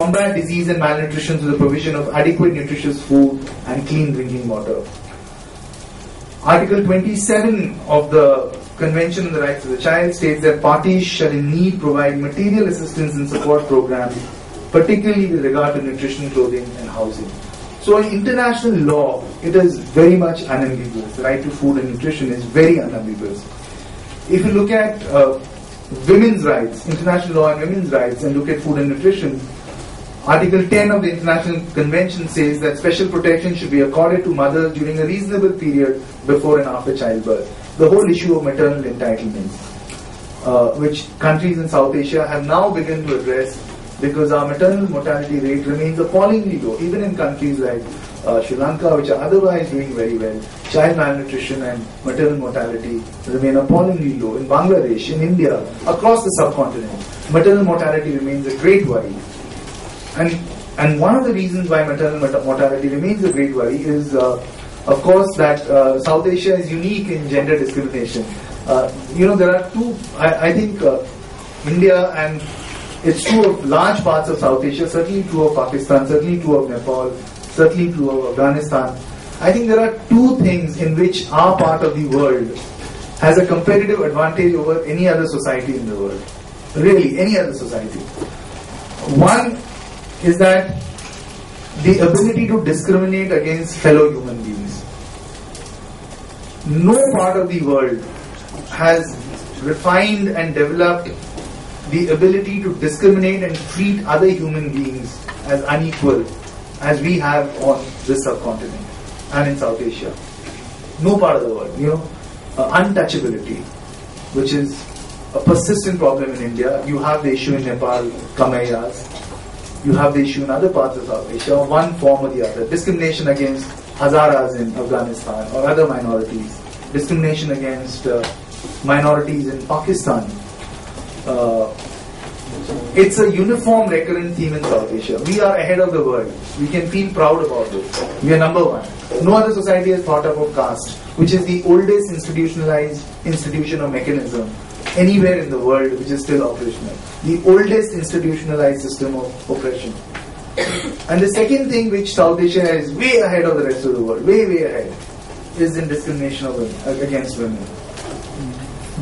combat disease and malnutrition through the provision of adequate nutritious food and clean drinking water. Article 27 of the Convention on the Rights of the Child states that parties shall in need provide material assistance and support programs, particularly with regard to nutrition, clothing and housing. So in international law, it is very much unambiguous. The right to food and nutrition is very unambiguous. If you look at women's rights, international law and women's rights, and look at food and nutrition, Article 10 of the International Convention says that special protection should be accorded to mothers during a reasonable period before and after childbirth. The whole issue of maternal entitlements, which countries in South Asia have now begun to address, because our maternal mortality rate remains appallingly low, even in countries like Sri Lanka, which are otherwise doing very well. Child malnutrition and maternal mortality remain appallingly low. In Bangladesh, in India, across the subcontinent, maternal mortality remains a great worry. And one of the reasons why maternal mortality remains a great worry is, of course, that South Asia is unique in gender discrimination. There are two, I think India, and it's true of large parts of South Asia, certainly true of Pakistan, certainly true of Nepal, certainly true of Afghanistan. I think there are two things in which our part of the world has a competitive advantage over any other society in the world. Really, any other society. One is that the ability to discriminate against fellow human beings. No part of the world has refined and developed the ability to discriminate and treat other human beings as unequal as we have on this subcontinent and in South Asia. No part of the world, untouchability, which is a persistent problem in India. You have the issue in Nepal, Kamayas. You have the issue in other parts of South Asia, one form or the other. Discrimination against Hazaras in Afghanistan or other minorities. Discrimination against minorities in Pakistan. It's a uniform recurrent theme in South Asia. We are ahead of the world. We can feel proud about this. We are number one. No other society has thought of caste, which is the oldest institutionalized institution or mechanism anywhere in the world which is still operational. The oldest institutionalized system of oppression. And the second thing which South Asia is way ahead of the rest of the world, way ahead, is in discrimination of women, against women.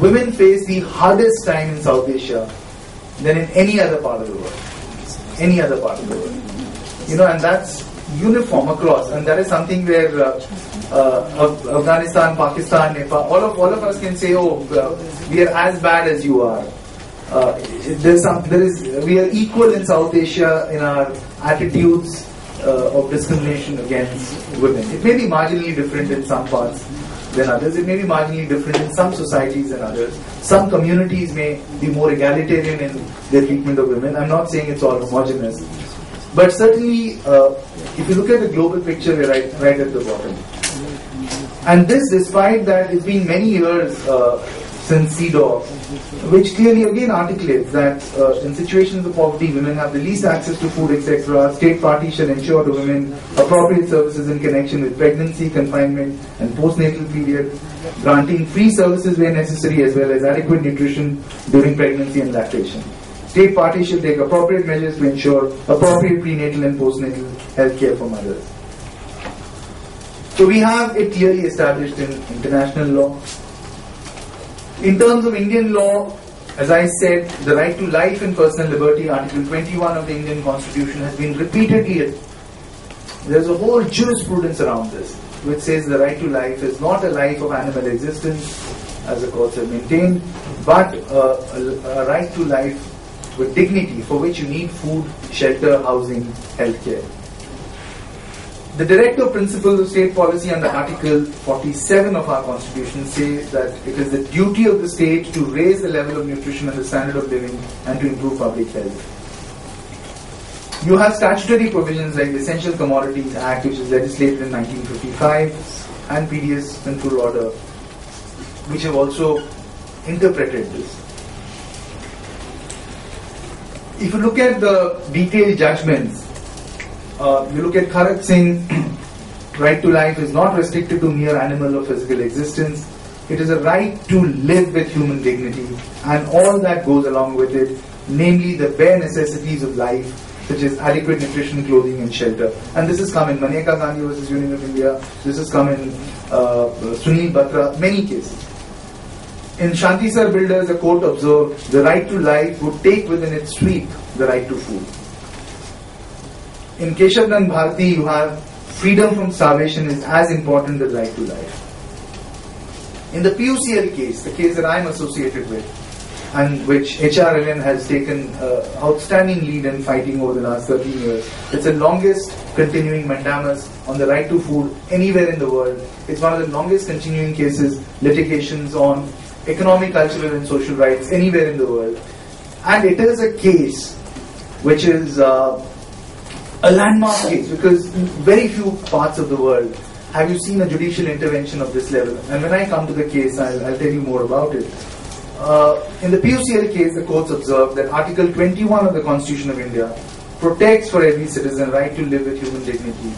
Women face the hardest time in South Asia than in any other part of the world. Any other part of the world. And that's uniform across, and that is something where Afghanistan, Pakistan, Nepal, all of us can say, we are as bad as you are. We are equal in South Asia in our attitudes of discrimination against women. It may be marginally different in some parts than others. It may be marginally different in some societies than others. Some communities may be more egalitarian in their treatment of women. I'm not saying it's all homogeneous. But certainly, if you look at the global picture, we're right at the bottom. And this, despite that, it's been many years since CEDAW, which clearly again articulates that in situations of poverty, women have the least access to food, etc. State parties shall ensure to women appropriate services in connection with pregnancy, confinement, and postnatal period, granting free services where necessary as well as adequate nutrition during pregnancy and lactation. State parties should take appropriate measures to ensure appropriate prenatal and postnatal health care for mothers. So we have it clearly established in international law. In terms of Indian law, as I said, the right to life and personal liberty, Article 21 of the Indian Constitution, has been repeatedly. There's a whole jurisprudence around this, which says the right to life is not a life of animal existence, as the courts have maintained, but a right to life with dignity, for which you need food, shelter, housing, healthcare. The directive principles of state policy under Article 47 of our Constitution says that it is the duty of the state to raise the level of nutrition and the standard of living and to improve public health. You have statutory provisions like the Essential Commodities Act, which was legislated in 1955, and PDS Control Order, which have also interpreted this. If you look at the detailed judgments, you look at Kharak Singh, right to life is not restricted to mere animal or physical existence. It is a right to live with human dignity and all that goes along with it, namely the bare necessities of life, such as adequate nutrition, clothing and shelter. And this has come in Maneka Gandhi versus Union of India, this has come in Sunil Batra, many cases. In Shantisar Builders, a court observed, the right to life would take within its sweep the right to food. In Keshavnand Bharati, you have freedom from starvation is as important as right to life. In the PUCL case, the case that I am associated with, and which HRLN has taken outstanding lead in fighting over the last 13 years. It's the longest continuing mandamus on the right to food anywhere in the world. It's one of the longest continuing cases, litigations on economic, cultural and social rights anywhere in the world. And it is a case which is a landmark case, because in very few parts of the world have you seen a judicial intervention of this level. And when I come to the case, I'll tell you more about it. In the PUCL case, the courts observed that Article 21 of the Constitution of India protects for every citizen right to live with human dignity.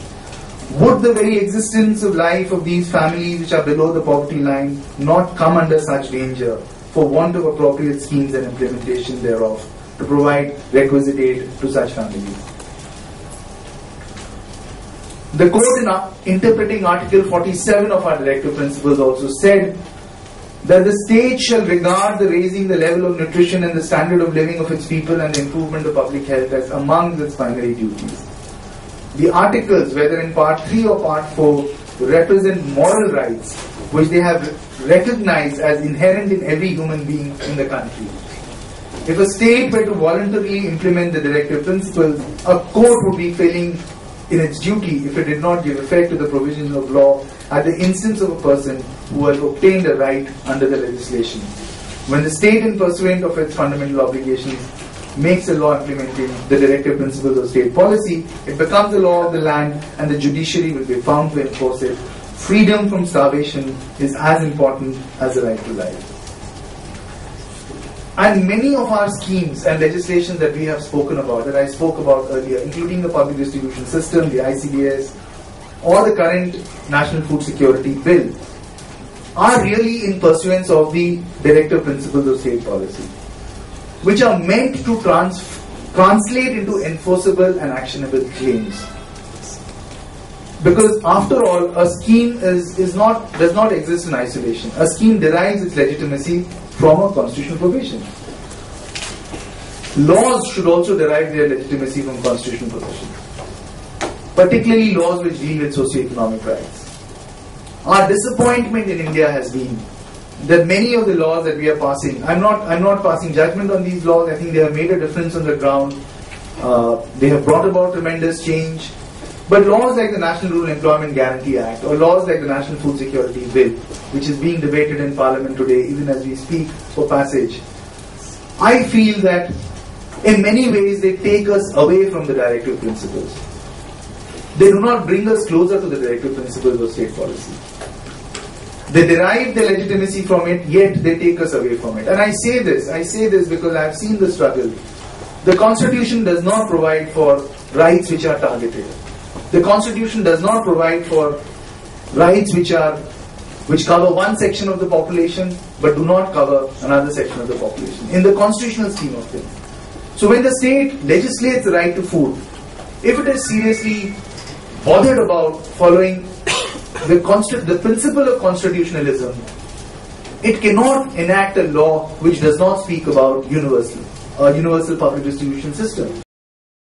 Would the very existence of life of these families which are below the poverty line not come under such danger for want of appropriate schemes and implementation thereof to provide requisite aid to such families? The court, in interpreting Article 47 of our Directive Principles, also said that the state shall regard the raising the level of nutrition and the standard of living of its people and the improvement of public health as among its primary duties. The articles, whether in Part 3 or Part 4, represent moral rights which they have recognized as inherent in every human being in the country. If a state were to voluntarily implement the Directive Principles, a court would be failing in its duty if it did not give effect to the provisions of law at the instance of a person who has obtained a right under the legislation. When the state, in pursuant of its fundamental obligations, makes a law implementing the Directive Principles of state policy, it becomes the law of the land and the judiciary will be found to enforce it. Freedom from starvation is as important as the right to life. And many of our schemes and legislation that we have spoken about, that I spoke about earlier, including the public distribution system, the ICDS, or the current National Food Security Bill, are really in pursuance of the Directive Principles of state policy, which are meant to translate into enforceable and actionable claims. Because after all, a scheme does not exist in isolation. A scheme derives its legitimacy from a constitutional provision. Laws should also derive their legitimacy from constitutional provision, particularly laws which deal with socio-economic rights. Our disappointment in India has been that many of the laws that we are passing, I'm not passing judgment on these laws. I think they have made a difference on the ground. They have brought about tremendous change. But laws like the National Rural Employment Guarantee Act, or laws like the National Food Security Bill, which is being debated in Parliament today, even as we speak for passage, I feel that in many ways they take us away from the Directive Principles. They do not bring us closer to the Directive Principles of state policy. They derive their legitimacy from it, yet they take us away from it. And I say this because I have seen the struggle. The Constitution does not provide for rights which are targeted. The Constitution does not provide for rights which cover one section of the population but do not cover another section of the population in the constitutional scheme of things. So when the state legislates the right to food, if it is seriously bothered about following the principle of constitutionalism, it cannot enact a law which does not speak about universal public distribution system.